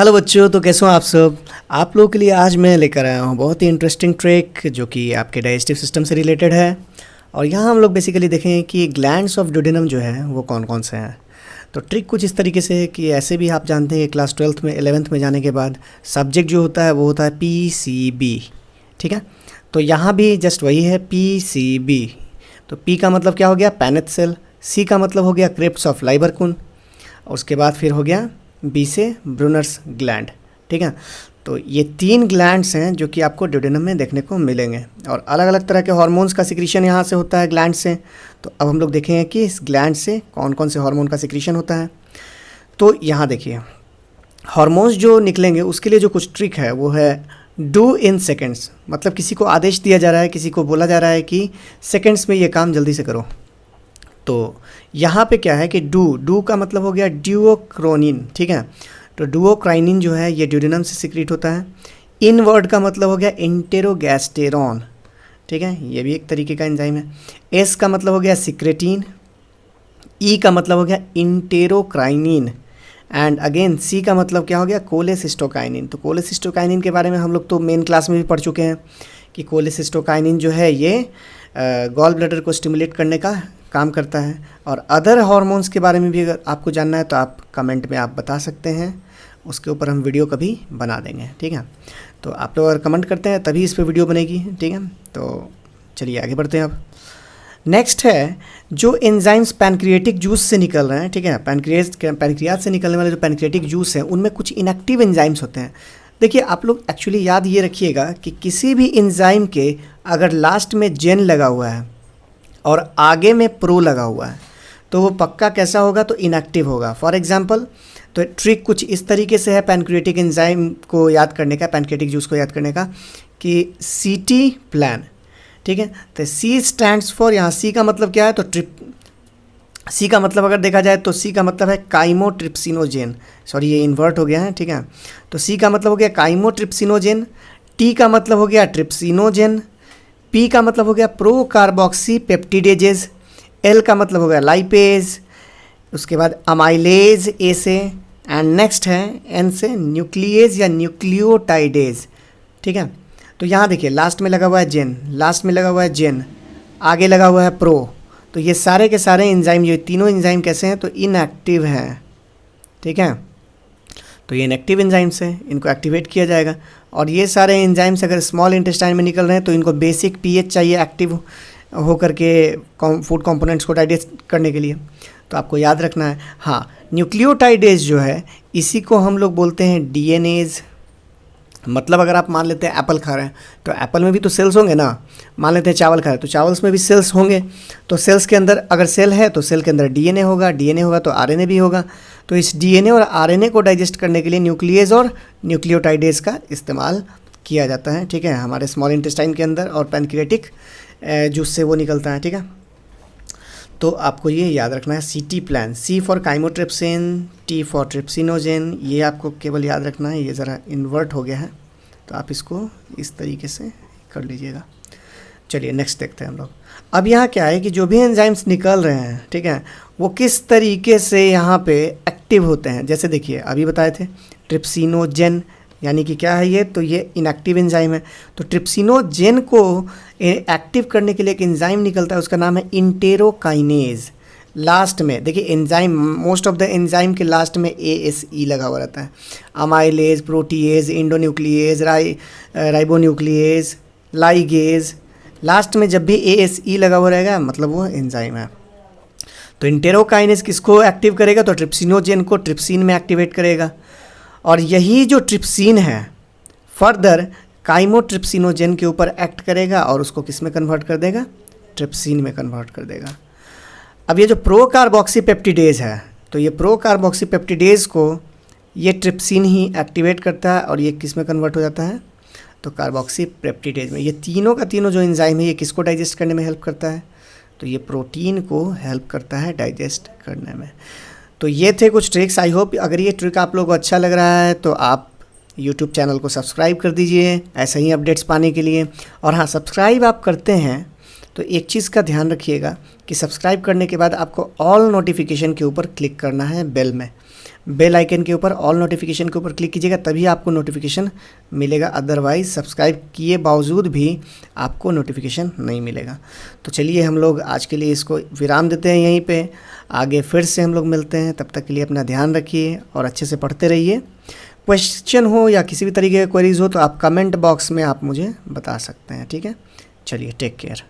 Hello बच्चों, तो कैसे हो आप सब। आप लोगों के लिए आज मैं लेकर आया हूँ बहुत ही इंटरेस्टिंग ट्रिक जो कि आपके डाइजेस्टिव सिस्टम से रिलेटेड है। और यहाँ हम लोग बेसिकली देखें कि ग्लैंड्स ऑफ ड्यूडेनम जो है वो कौन कौन से हैं। तो ट्रिक कुछ इस तरीके से है कि ऐसे भी आप जानते हैं कि क्लास 12th में 11th में जाने के बाद सब्जेक्ट जो होता है वो होता है PCB, ठीक है। तो यहाँ भी जस्ट वही है PCB। तो P का मतलब क्या हो गया, पैनेथ सेल। C का मतलब हो गया क्रिप्स ऑफ लाइबरकुन। और उसके बाद फिर हो गया बी से ब्रूनर्स ग्लैंड, ठीक है। तो ये 3 ग्लैंड्स हैं जो कि आपको ड्यूडेनम में देखने को मिलेंगे। और अलग अलग तरह के हार्मोन्स का सिक्रीशन यहाँ से होता है ग्लैंड से। तो अब हम लोग देखेंगे कि इस ग्लैंड से कौन कौन से हार्मोन का सिक्रीशन होता है। तो यहाँ देखिए, हार्मोन्स जो निकलेंगे उसके लिए जो कुछ ट्रिक है वो है डू इन सेकेंड्स। मतलब किसी को आदेश दिया जा रहा है, किसी को बोला जा रहा है कि सेकेंड्स में ये काम जल्दी से करो। तो यहाँ पे क्या है कि डू का मतलब हो गया ड्यूओक्रोनिन, ठीक है। तो डुओक्राइनिन जो है ये ड्यूडेनम से सिक्रीट होता है। इन वर्ड का मतलब हो गया इंटेरोगैस्टेरॉन, ठीक है, ये भी एक तरीके का एंजाइम है। एस का मतलब हो गया सिक्रेटिन। ई का मतलब हो गया इंटेरोक्राइनिन। एंड अगेन सी का मतलब क्या हो गया, कोलेसिस्टोकाइनिन। तो कोलेसिस्टोकाइनिन के बारे में हम लोग तो मेन क्लास में भी पढ़ चुके हैं कि कोलेसिस्टोकाइनिन जो है ये गॉल ब्लैडर को स्टिमुलेट करने का काम करता है। और अदर हार्मोन्स के बारे में भी अगर आपको जानना है तो आप कमेंट में आप बता सकते हैं, उसके ऊपर हम वीडियो कभी बना देंगे, ठीक है। तो आप लोग अगर कमेंट करते हैं तभी इस पर वीडियो बनेगी, ठीक है। तो चलिए आगे बढ़ते हैं। अब नेक्स्ट है जो एंजाइम्स पैनक्रियाटिक जूस से निकल रहे हैं, ठीक है। पैनक्रियाज से निकलने वाले जो पैनक्रियाटिक जूस हैं उनमें कुछ इनएक्टिव एंजाइम्स होते हैं। देखिए आप लोग एक्चुअली याद ये रखिएगा कि किसी भी एंजाइम के अगर लास्ट में जेन लगा हुआ है और आगे में प्रो लगा हुआ है तो वो पक्का कैसा होगा, तो इनएक्टिव होगा। फॉर एग्जांपल, तो ट्रिक कुछ इस तरीके से है पैनक्रियाटिक एंजाइम को याद करने का, पैनक्रियाटिक जूस को याद करने का, कि CT प्लान, ठीक है। तो C स्टैंड्स फॉर, यहाँ C का मतलब क्या है, तो C का मतलब अगर देखा जाए तो C का मतलब है काइमोट्रिप्सिनोजेन। सॉरी ये इन्वर्ट हो गया है, ठीक है। तो C का मतलब हो गया काइमोट्रिप्सिनोजेन। T का मतलब हो गया ट्रिप्सिनोजेन। P का मतलब हो गया प्रो कार्बोक्सी पेप्टिडेजेज। L का मतलब हो गया लाइपेज। उसके बाद अमाइलेज A से। एंड नेक्स्ट है N से न्यूक्लिएज या न्यूक्लियोटाइडेज, ठीक है। तो यहाँ देखिए लास्ट में लगा हुआ है जेन, लास्ट में लगा हुआ है जेन, आगे लगा हुआ है प्रो। तो ये सारे के सारे एंजाइम, ये तीनों एंजाइम कैसे हैं, तो इनएक्टिव हैं, ठीक है। तो ये इनएक्टिव एंजाइम्स हैं, इनको एक्टिवेट किया जाएगा। और ये सारे एंजाइम्स अगर स्मॉल इंटेस्टाइन में निकल रहे हैं तो इनको बेसिक pH चाहिए एक्टिव हो करके फूड कंपोनेंट्स को डाइजेस्ट करने के लिए। तो आपको याद रखना है। हाँ, न्यूक्लियोटाइडेज जो है इसी को हम लोग बोलते हैं डीएनएज। मतलब अगर आप मान लेते हैं एप्पल खा रहे हैं तो एप्पल में भी तो सेल्स होंगे ना। मान लेते हैं चावल खा रहे हैं तो चावल्स में भी सेल्स होंगे। तो सेल्स के अंदर अगर सेल है तो सेल के अंदर डीएनए होगा, डीएनए होगा तो आरएनए भी होगा। तो इस डीएनए और आरएनए को डाइजेस्ट करने के लिए न्यूक्लियस और न्यूक्लियोटाइडेज का इस्तेमाल किया जाता है, ठीक है, हमारे स्मॉल इंटेस्टाइन के अंदर। और पैनक्रियाटिक जूस से वो निकलता है, ठीक है। तो आपको ये याद रखना है CT plan, C for chymotrypsin, T for trypsinogen. ये आपको केवल याद रखना है, ये ज़रा इन्वर्ट हो गया है तो आप इसको इस तरीके से कर लीजिएगा। चलिए नेक्स्ट देखते हैं हम लोग। अब यहाँ क्या है कि जो भी एंजाइम्स निकल रहे हैं, ठीक है, वो किस तरीके से यहाँ पे एक्टिव होते हैं। जैसे देखिए अभी बताए थे ट्रिप्सिनोजेन, यानी कि क्या है ये, तो ये इनएक्टिव एंजाइम है। तो ट्रिप्सिनोजेन को एक्टिव करने के लिए एक एंजाइम निकलता है, उसका नाम है इंटेरोकाइनेज। लास्ट में देखिए enzyme, most of the enzyme के लास्ट में ASE लगा हुआ रहता है। अमाइलेज, प्रोटीएज, इंडोन्यूक्लिएज, राइबोन्यूक्लिएज, लाइगेज, लास्ट में जब भी ASE लगा हुआ रहेगा मतलब वो एंजाइम है। तो इंटेरोकाइनेज किसको एक्टिव करेगा, तो ट्रिप्सिनोजेन को ट्रिप्सिन में एक्टिवेट करेगा। और यही जो ट्रिप्सिन है फर्दर काइमोट्रिप्सिनोजेन के ऊपर एक्ट करेगा और उसको किस में कन्वर्ट कर देगा, ट्रिप्सिन में कन्वर्ट कर देगा। अब ये जो प्रो कार्बोक्सी पेप्टिडेज है, तो ये प्रो कार्बोक्सी पेप्टिडेज को ये ट्रिप्सिन ही एक्टिवेट करता है और ये किस में कन्वर्ट हो जाता है, तो कार्बोक्सी पेप्टिडेज में। ये तीनों का तीनों जो एंजाइम है ये किसको डाइजेस्ट करने में हेल्प करता है, तो ये प्रोटीन को हेल्प करता है डाइजेस्ट करने में। तो ये थे कुछ ट्रिक्स। आई होप अगर ये ट्रिक आप लोगों को अच्छा लग रहा है तो आप यूट्यूब चैनल को सब्सक्राइब कर दीजिए ऐसे ही अपडेट्स पाने के लिए। और हाँ, सब्सक्राइब आप करते हैं तो एक चीज़ का ध्यान रखिएगा कि सब्सक्राइब करने के बाद आपको ऑल नोटिफिकेशन के ऊपर क्लिक करना है बेल में। बेल आइकन के ऊपर ऑल नोटिफिकेशन के ऊपर क्लिक कीजिएगा, तभी आपको नोटिफिकेशन मिलेगा, अदरवाइज़ सब्सक्राइब किए बावजूद भी आपको नोटिफिकेशन नहीं मिलेगा। तो चलिए हम लोग आज के लिए इसको विराम देते हैं यहीं पे, आगे फिर से हम लोग मिलते हैं। तब तक के लिए अपना ध्यान रखिए और अच्छे से पढ़ते रहिए। क्वेश्चन हो या किसी भी तरीके के क्वेरीज हो तो आप कमेंट बॉक्स में आप मुझे बता सकते हैं, ठीक है। चलिए, टेक केयर।